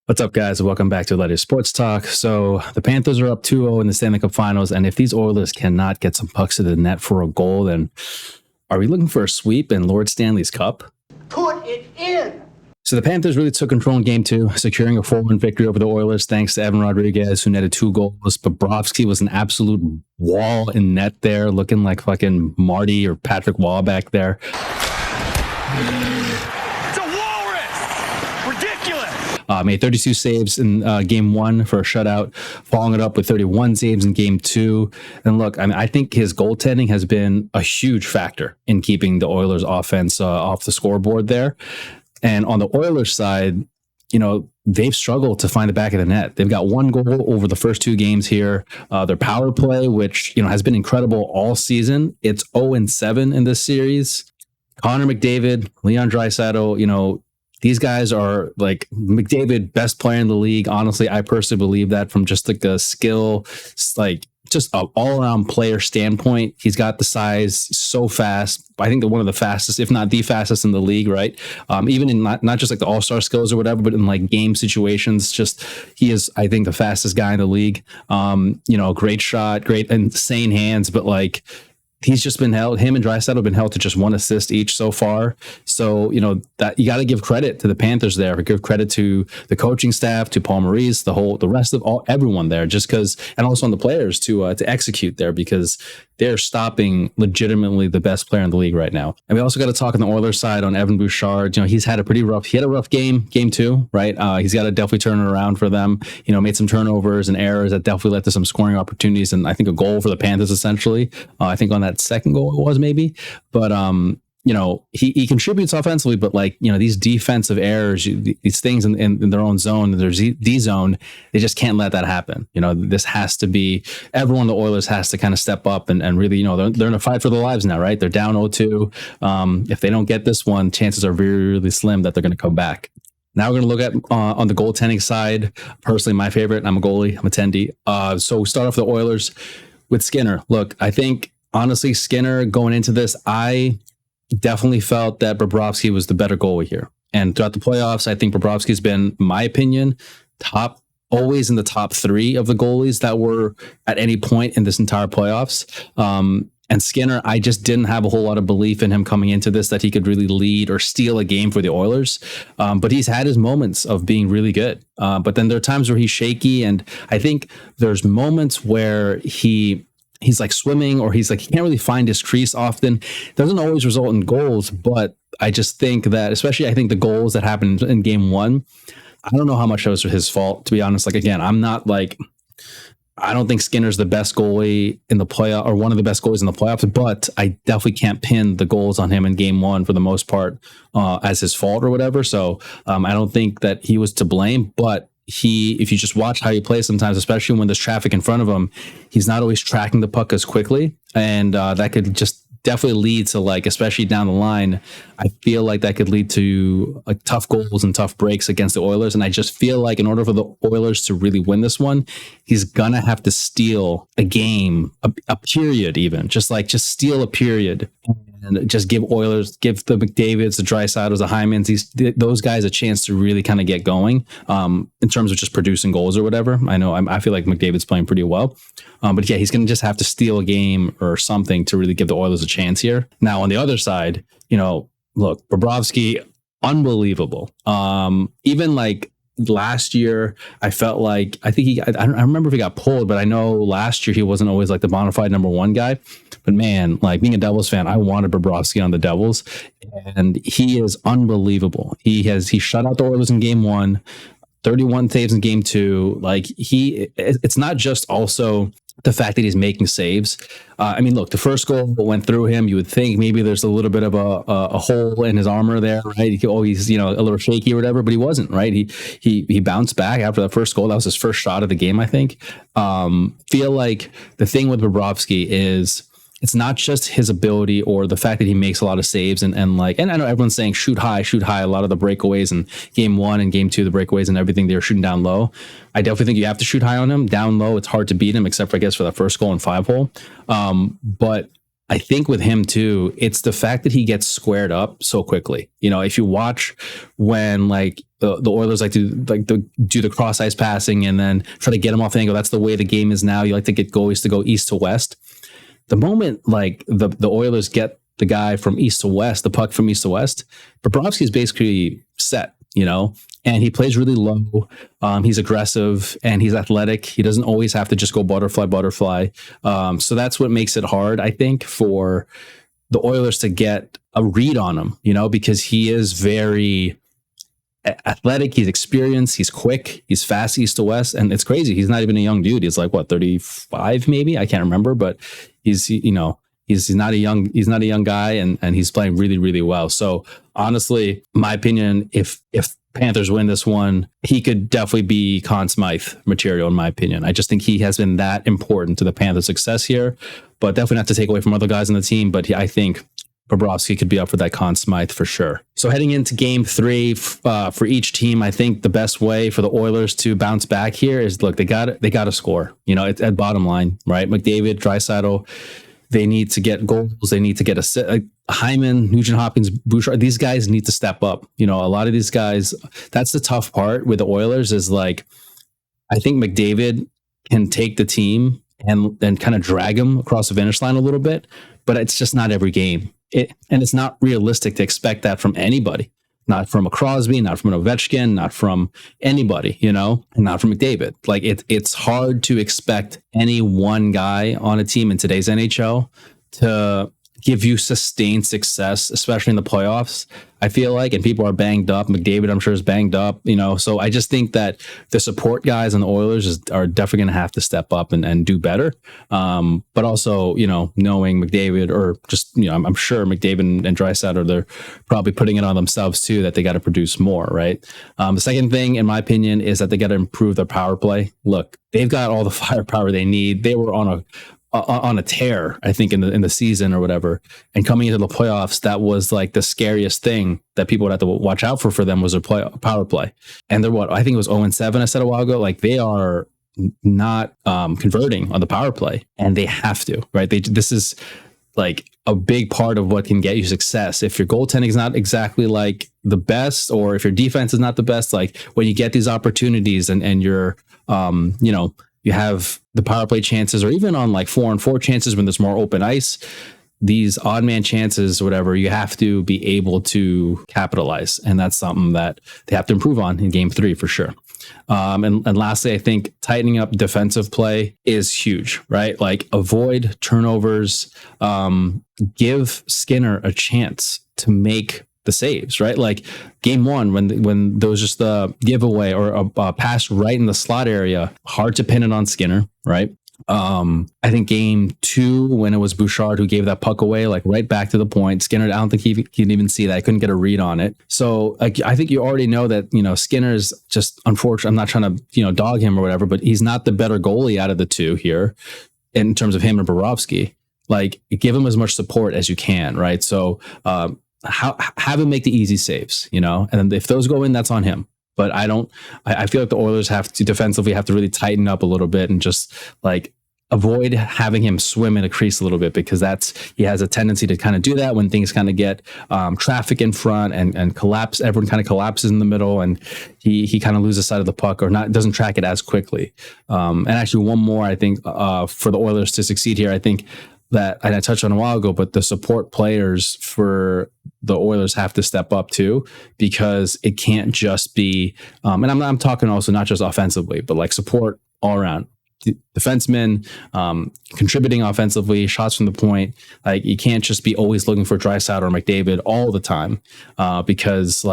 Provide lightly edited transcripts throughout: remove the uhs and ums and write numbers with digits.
What's up, guys? Welcome back to Aledius Sports Talk. So the Panthers are up 2-0 in the Stanley Cup Finals, and if these Oilers cannot get some pucks to the net for a goal, then are we looking for a sweep in Lord Stanley's Cup? Put it in! So the Panthers really took control in Game 2, securing a 4-1 victory over the Oilers thanks to Evan Rodrigues, who netted 2 goals. Bobrovsky was an absolute wall in net there, looking like fucking Marty or Patrick Waugh back there. Made 32 saves in Game 1 for a shutout, following it up with 31 saves in Game 2. And look, I think his goaltending has been a huge factor in keeping the Oilers offense off the scoreboard there. And on the Oilers side, they've struggled to find the back of the net. They've got 1 goal over the first 2 games here. Their power play, which, has been incredible all season. It's 0-7 in this series. Connor McDavid, Leon Draisaitl, these guys are like McDavid, best player in the league. Honestly, I personally believe that from just like a skill, like just an all-around player standpoint. He's got the size, so fast. I think they're one of the fastest, if not the fastest in the league, right? Even in not just like the all-star skills or whatever, but in like game situations, just he is, I think, the fastest guy in the league. Great shot, great, insane hands, but like, he's just been held. Him and Draisaitl have been held to just 1 assist each so far. So that you got to give credit to the Panthers there. Give credit to the coaching staff, to Paul Maurice, the rest of everyone there, just because, and also on the players to execute there, because they're stopping legitimately the best player in the league right now. And we also got to talk on the Oilers side on Evan Bouchard. He's had a rough game 2, right? He's got to definitely turn it around for them. Made some turnovers and errors that definitely led to some scoring opportunities, and I think a goal for the Panthers essentially. I think on that second goal it was maybe, but he contributes offensively, but like, these defensive errors, these things in their own zone, their D zone, they just can't let that happen. This has to be, everyone in the Oilers has to kind of step up and really, they're in a fight for their lives now, right? They're down 0-2. If they don't get this one, chances are really, really slim that they're going to come back. Now we're going to look at on the goaltending side. Personally, my favorite, I'm a goalie, I'm a tendy. So we start off the Oilers with Skinner. Look, I think honestly, Skinner going into this, I definitely felt that Bobrovsky was the better goalie here. And throughout the playoffs, I think Bobrovsky's been, in my opinion, always in the top 3 of the goalies that were at any point in this entire playoffs. And Skinner, I just didn't have a whole lot of belief in him coming into this, that he could really lead or steal a game for the Oilers. But he's had his moments of being really good. But then there are times where he's shaky. And I think there's moments where he's like swimming, or he's like, he can't really find his crease often. Doesn't always result in goals, but I just think that, especially I think the goals that happened in Game 1, I don't know how much that was his fault, to be honest. Like, again, I don't think Skinner's the best goalie in the playoff, or one of the best goalies in the playoffs, but I definitely can't pin the goals on him in Game 1 for the most part as his fault or whatever. So I don't think that he was to blame, but if you just watch how he plays sometimes, especially when there's traffic in front of him, he's not always tracking the puck as quickly. And that could just definitely lead to, like, especially down the line, I feel like that could lead to like tough goals and tough breaks against the Oilers. And I just feel like in order for the Oilers to really win this one, he's going to have to steal a game, a period, even just steal a period. And just give the McDavids, the Draisaitl's, the Hymans, those guys a chance to really kind of get going in terms of just producing goals or whatever. I feel like McDavid's playing pretty well. But yeah, he's going to just have to steal a game or something to really give the Oilers a chance here. Now, on the other side, look, Bobrovsky, unbelievable. Even like last year, I felt like, I don't remember if he got pulled, but I know last year he wasn't always like the bona fide number 1 guy. But man, like being a Devils fan, I wanted Bobrovsky on the Devils, and he is unbelievable. He shut out the Oilers in Game 1, 31 saves in Game 2. Like it's not just also the fact that he's making saves. Look, the first goal went through him. You would think maybe there's a little bit of a hole in his armor there, right? He's a little shaky or whatever, but he wasn't, right? He bounced back after that first goal. That was his first shot of the game, I think. Feel like the thing with Bobrovsky is, it's not just his ability or the fact that he makes a lot of saves and I know everyone's saying shoot high. A lot of the breakaways in Game 1 and Game 2, the breakaways and everything, they're shooting down low. I definitely think you have to shoot high on him. Down low, it's hard to beat him, except for, I guess, for that first goal in 5-hole. But I think with him too, it's the fact that he gets squared up so quickly. If you watch when like the Oilers do the cross ice passing and then try to get him off the angle, that's the way the game is now. You like to get goalies to go east to west. The moment like the Oilers get the guy from east to west, the puck from east to west, Bobrovsky is basically set, and he plays really low. He's aggressive and he's athletic. He doesn't always have to just go butterfly. So that's what makes it hard, I think, for the Oilers to get a read on him, because he is very athletic. He's experienced. He's quick. He's fast east to west. And it's crazy. He's not even a young dude. He's like, 35 maybe? I can't remember, but he's not a young guy, and he's playing really, really well. So honestly, my opinion, if Panthers win this one, he could definitely be Conn Smythe material, in my opinion. I just think he has been that important to the Panthers' success here, but definitely not to take away from other guys on the team. But I think Bobrovsky could be up for that Conn Smythe for sure. So heading into game 3 for each team, I think the best way for the Oilers to bounce back here is, look, they got to score. It's at bottom line, right? McDavid, Draisaitl, they need to get goals. They need to get Hyman, Nugent Hopkins, Bouchard. These guys need to step up. A lot of these guys, that's the tough part with the Oilers is like, I think McDavid can take the team and kind of drag them across the finish line a little bit, but it's just not every game. And it's not realistic to expect that from anybody. Not from a Crosby, not from an Ovechkin, not from anybody, and not from McDavid. Like it's hard to expect any one guy on a team in today's NHL to give you sustained success, especially in the playoffs, I feel like, and people are banged up. McDavid, I'm sure, is banged up, so I just think that the support guys on the Oilers are definitely going to have to step up and do better. But also, knowing McDavid, or just, I'm sure McDavid and Draisaitl, they're probably putting it on themselves too, that they got to produce more, right? The second thing, in my opinion, is that they got to improve their power play. Look, they've got all the firepower they need. They were on a tear, I think, in the season or whatever. And coming into the playoffs, that was like the scariest thing that people would have to watch out for them was their power play. And they're I think it was 0-7, I said a while ago. Like they are not converting on the power play, and they have to, right? This is like a big part of what can get you success. If your goaltending is not exactly like the best, or if your defense is not the best, like when you get these opportunities and you're, you have the power play chances, or even on like 4-on-4 chances when there's more open ice, these odd man chances, whatever, you have to be able to capitalize. And that's something that they have to improve on in game 3 for sure. And lastly, I think tightening up defensive play is huge, right? Like avoid turnovers, give Skinner a chance to make the saves, right? Like game 1, when there was just a giveaway or a pass right in the slot area, hard to pin it on Skinner, right? I think game 2, when it was Bouchard who gave that puck away, like right back to the point, Skinner, I don't think he can even see that. I couldn't get a read on it. So I think you already know that, Skinner's just, unfortunately, I'm not trying to, dog him or whatever, but he's not the better goalie out of the two here in terms of him and Bobrovsky. Like, give him as much support as you can, right? So, have him make the easy saves, and if those go in, that's on him. But I feel like the Oilers have to defensively have to really tighten up a little bit and just like avoid having him swim in a crease a little bit, because he has a tendency to kind of do that when things kind of get traffic in front and collapse. Everyone kind of collapses in the middle, and he kind of loses sight of the puck, or doesn't track it as quickly. And actually, one more, I think, for the Oilers to succeed here, I think that, and I touched on a while ago, but the support players for the Oilers have to step up too, because it can't just be, and I'm talking also not just offensively, but like support all around. Defensemen, contributing offensively, shots from the point. Like, you can't just be always looking for Draisaitl or McDavid all the time, because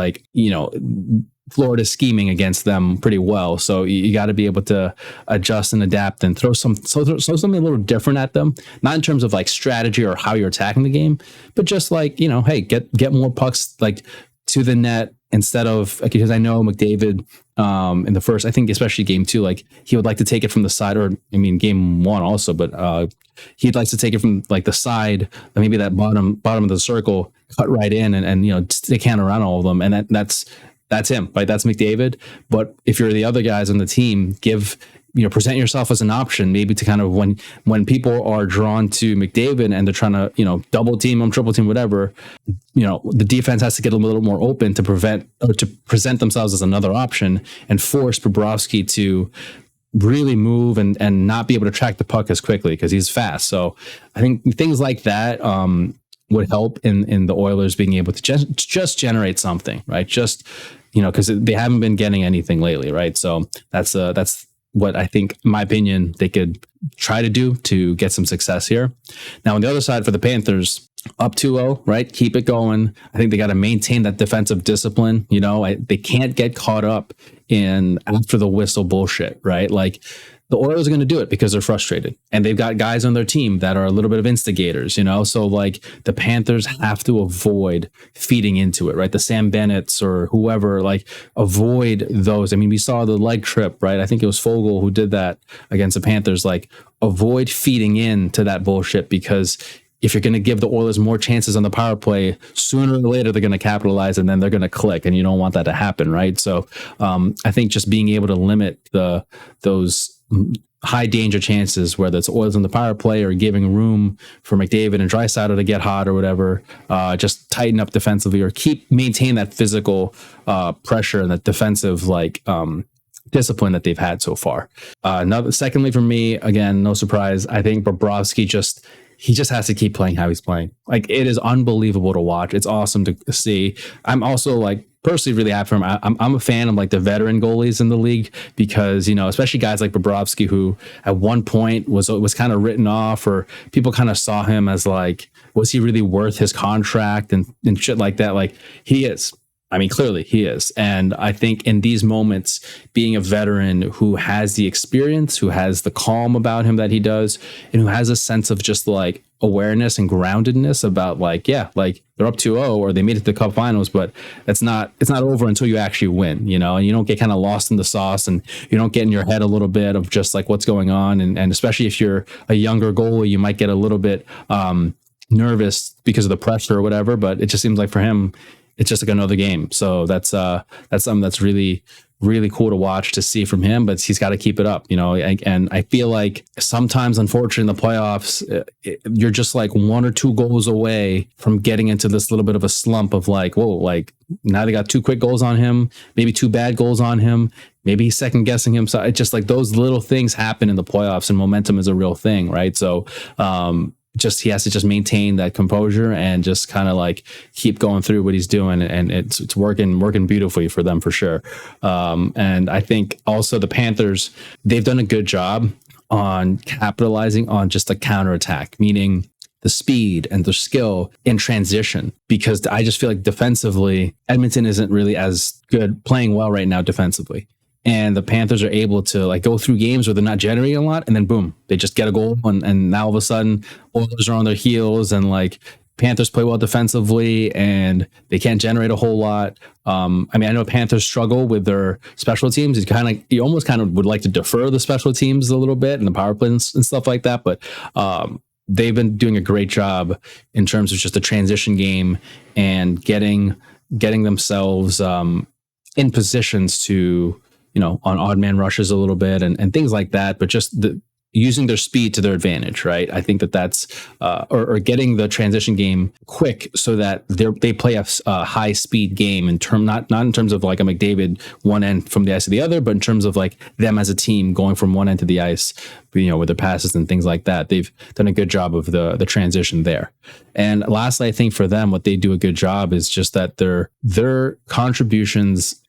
Florida's scheming against them pretty well. So you got to be able to adjust and adapt and throw something a little different at them. Not in terms of like strategy or how you're attacking the game, but just like, hey, get more pucks like to the net, instead of, like, because I know McDavid in the first, I think especially game 2, like he would like to take it from the side, or I mean game 1 also, but he'd like to take it from like the side, maybe that bottom of the circle, cut right in and they can't around all of them. And that's him, right? That's McDavid. But if you're the other guys on the team, give present yourself as an option, maybe to kind of when people are drawn to McDavid and they're trying to, double team him, triple team, whatever, the defense has to get a little more open to present themselves as another option and force Bobrovsky to really move and not be able to track the puck as quickly because he's fast. So I think things like that would help in the Oilers being able to just generate something, right? Just, because they haven't been getting anything lately, right? So that's what I think, in my opinion, they could try to do to get some success here. Now, on the other side for the Panthers, up 2-0, right? Keep it going. I think they got to maintain that defensive discipline. They can't get caught up in after the whistle bullshit, right? Like the Oilers are going to do it because they're frustrated and they've got guys on their team that are a little bit of instigators, So like the Panthers have to avoid feeding into it, right? The Sam Bennett's or whoever, like avoid those. I mean, we saw the leg trip, right? I think it was Fogle who did that against the Panthers. Like avoid feeding into that bullshit because if you're going to give the Oilers more chances on the power play, sooner or later they're going to capitalize and then they're going to click, and you don't want that to happen, right? So I think just being able to limit those high danger chances, whether it's Oilers on the power play or giving room for McDavid and Draisaitl to get hot or whatever, just tighten up defensively or maintain that physical pressure and that defensive discipline that they've had so far. Secondly, for me, again, no surprise, I think Bobrovsky he just has to keep playing how he's playing. Like, it is unbelievable to watch. It's awesome to see. I'm also personally really happy for him. I'm a fan of the veteran goalies in the league because, especially guys like Bobrovsky, who at one point was kind of written off, or people kind of saw him as was he really worth his contract and shit like that? Like, he is. I mean, clearly he is. And I think in these moments, being a veteran who has the experience, who has the calm about him that he does, and who has a sense of just awareness and groundedness about they're up 2-0 or they made it to the Cup Finals, but it's not over until you actually win, and you don't get kind of lost in the sauce and you don't get in your head a little bit of just what's going on. And especially if you're a younger goalie, you might get a little bit nervous because of the pressure or whatever, but it just seems like for him, it's just another game. So that's something that's really, really cool to watch, to see from him, but he's got to keep it up, and I feel like sometimes, unfortunately, in the playoffs, you're just one or two goals away from getting into this little bit of a slump of whoa, now they got 2 quick goals on him, maybe 2 bad goals on him, maybe he's second guessing him. So it's just those little things happen in the playoffs, and momentum is a real thing, right? So, he has to just maintain that composure and just kind of keep going through what he's doing, and it's working beautifully for them for sure. And I think also the Panthers, they've done a good job on capitalizing on just a counterattack, meaning the speed and the skill in transition, because I just feel like defensively, Edmonton isn't really as good playing well right now defensively. And the Panthers are able to go through games where they're not generating a lot, and then boom, they just get a goal, and now all of a sudden Oilers are on their heels, and Panthers play well defensively and they can't generate a whole lot. I know Panthers struggle with their special teams. You almost kind of would like to defer the special teams a little bit and the power plays and stuff like that, but they've been doing a great job in terms of just the transition game and getting themselves in positions to, on odd man rushes a little bit and things like that, but just using their speed to their advantage, right? I think that's or getting the transition game quick so that they play a high speed game not in terms of a McDavid one end from the ice to the other, but in terms of them as a team going from one end to the ice, with their passes and things like that. They've done a good job of the transition there. And lastly, I think for them, what they do a good job is just that their contributions,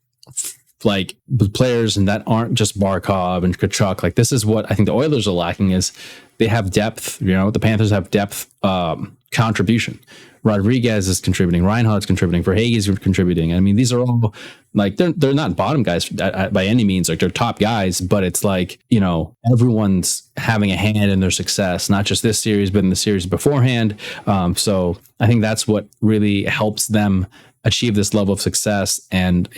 players and that aren't just Barkov and Tkachuk. This is what I think the Oilers are lacking, is they have depth. The Panthers have depth contribution. Rodrigues is contributing. Reinhardt's contributing. Verhaeghe's contributing. I mean, these are all they're not bottom guys by any means. They're top guys, but it's everyone's having a hand in their success, not just this series, but in the series beforehand. So I think that's what really helps them achieve this level of success and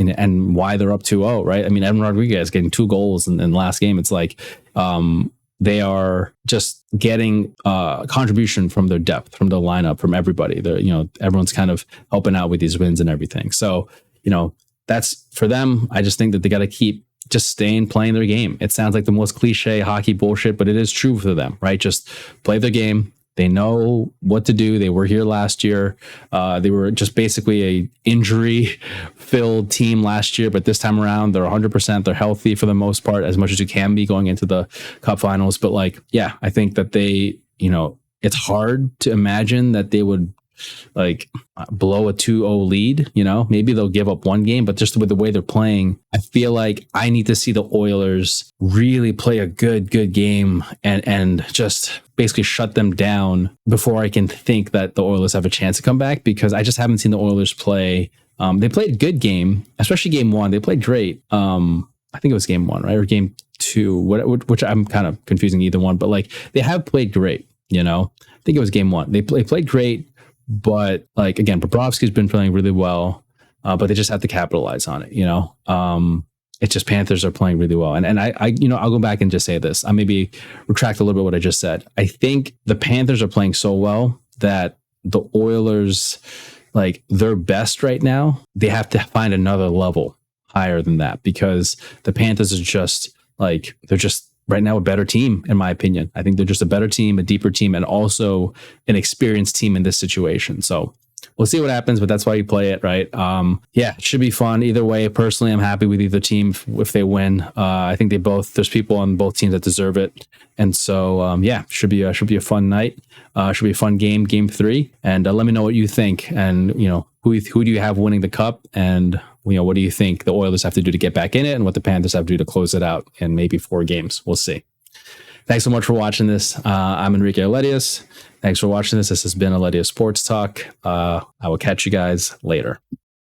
why they're up 2-0, right? I mean, Evan Rodrigues getting 2 goals in the last game. It's they are just getting contribution from their depth, from the lineup, from everybody. They're, everyone's kind of helping out with these wins and everything. So, that's for them. I just think that they got to keep just staying, playing their game. It sounds like the most cliche hockey bullshit, but it is true for them, right? Just play their game. They know what to do. They were here last year. They were just basically a injury-filled team last year, but this time around, they're 100%. They're healthy for the most part, as much as you can be going into the Cup Finals. But like, yeah, I think that they, it's hard to imagine that they would like blow a 2-0 lead. Maybe they'll give up one game, but just with the way they're playing, I feel like I need to see the Oilers really play a good game and just basically shut them down before I can think that the Oilers have a chance to come back, because I just haven't seen the Oilers play. They played a good game, especially game one. They played great. I think it was game one, right? Or game two, which I'm kind of confusing either one, but like they have played great, I think it was game one. They played great, but like, again, Bobrovsky's been playing really well, but they just have to capitalize on it, It's just Panthers are playing really well. And I I'll go back and just say this. I maybe retract a little bit what I just said. I think the Panthers are playing so well that the Oilers, like their best right now, they have to find another level higher than that, because the Panthers are just like, they're just right now a better team, in my opinion. I think they're just a better team, a deeper team, and also an experienced team in this situation. So we'll see what happens, but that's why you play it, right? It should be fun either way. Personally, I'm happy with either team if they win. I think there's people on both teams that deserve it. And so, should be a fun night. Should be a fun game 3. And let me know what you think. And, who do you have winning the cup? And, what do you think the Oilers have to do to get back in it, and what the Panthers have to do to close it out in maybe 4 games? We'll see. Thanks so much for watching this. I'm Enrique Aledius. Thanks for watching this. This has been Aledius Sports Talk. I will catch you guys later.